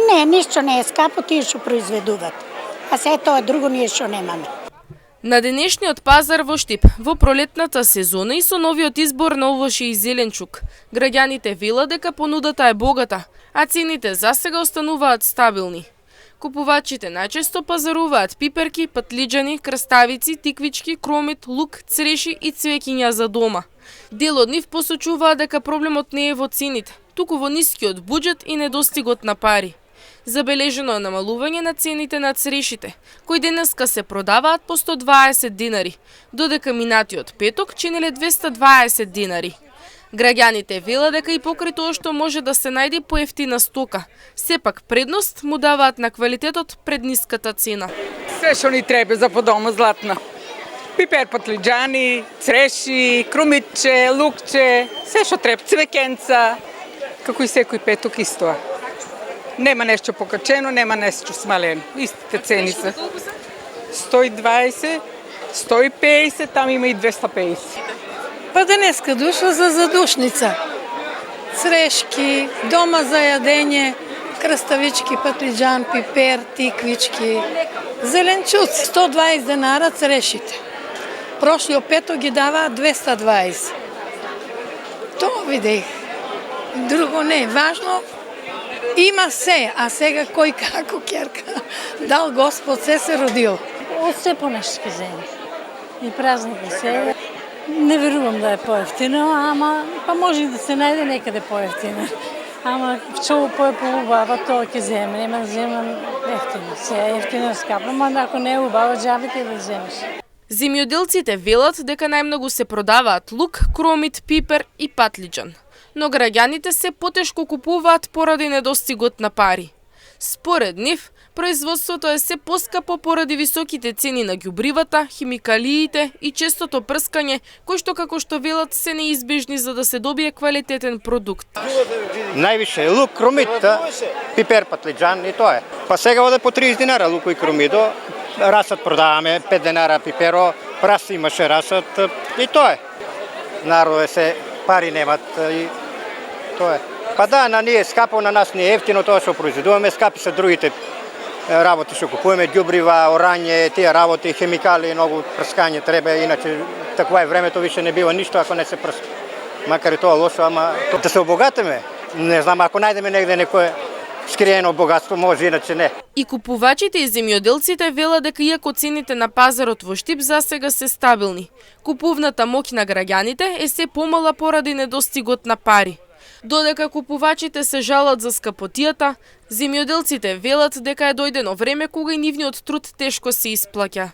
Не, ништо не е скапо, тие што произведуваат. А се тоа друго ние што немаме. На денешниот пазар во Штип, во пролетната сезона и со новиот избор на овошје и зеленчук, граѓаните велат дека понудата е богата, а цените засега остануваат стабилни. Купувачите најчесто пазаруваат пиперки, патлиџани, краставици, тиквички, кромит, лук, цреши и цвеќиња за дома. Дел од нив посочуваат дека проблемот не е во цените, туку во нискиот буџет и недостигот на пари. Забележено е намалување на цените на црешите, кои денеска се продаваат по 120 динари, додека минатиот петок чинеле 220 динари. Граѓаните велат дека и покрај тоа што може да се најде поевтина стока, сепак предност му даваат на квалитетот пред ниската цена. Се што ни треба за по дома златна. Пипер, патлиџани, цреши, крумитче, лукче, се што треба, цвеќенца, како и секој петок исто. Нема нешто покачено, нема нешто смалено. Истите цени се. 120, 150, там има и 250. Па денеска дошла за задушница. Црешки, дома за јадење, краставички, патлиџан, пипер, тиквички, зеленчуци. 120 денара црешите. Прошлиот петок ги дава 220. Тоа видех. Друго не е важно. Има се, а сега кој како керка. Дал Господ се родил. Од се понешто ке земе. И празники се. Не верувам да е поевтино, ама па може да се најде некаде поевтино. Ама што поубава, тоа ќе земе, нема да земам ефтино. Се ефтино е скапно, ама ако не е убава, џабите да земеш. Земјоделците велат дека најмногу се продаваат лук, кромит, пипер и патлиџан. Но граѓаните се потешко купуваат поради недостигот на пари. Според нив, производството е се поскапо поради високите цени на ѓубривата, химикалиите и честото прскање, кои што како што велат се неизбежни за да се добие квалитетен продукт. Највише лук, кромит, пипер, патлиџан и тоа е. Па сега оде по 30 динара луко и кромидо, расат продаваме, 5 динара пиперо, прас имаше расат и тоа е. Народе се пари немат и тоа е. Па да, на ние скапо, на нас не е ефтино тоа што произведуваме, скапи се другите работи што купуваме, ѓубрива,орање, тие работи, хемикали, многу прскање треба, иначе такова е времето, више не бива ништо ако не се прска. Макар и тоа лошо, ама да се обогатиме, не знам, ако најдеме негде некое скриено богатство, може, иначе не. И купувачите и земјоделците велат дека иако цените на пазарот во Штип засега се стабилни, купувната моќ на граѓаните е се помала поради недостигот на пари. Додека купувачите се жалат за скапотијата, земјоделците велат дека е дојдено време кога и нивниот труд тешко се исплаќа.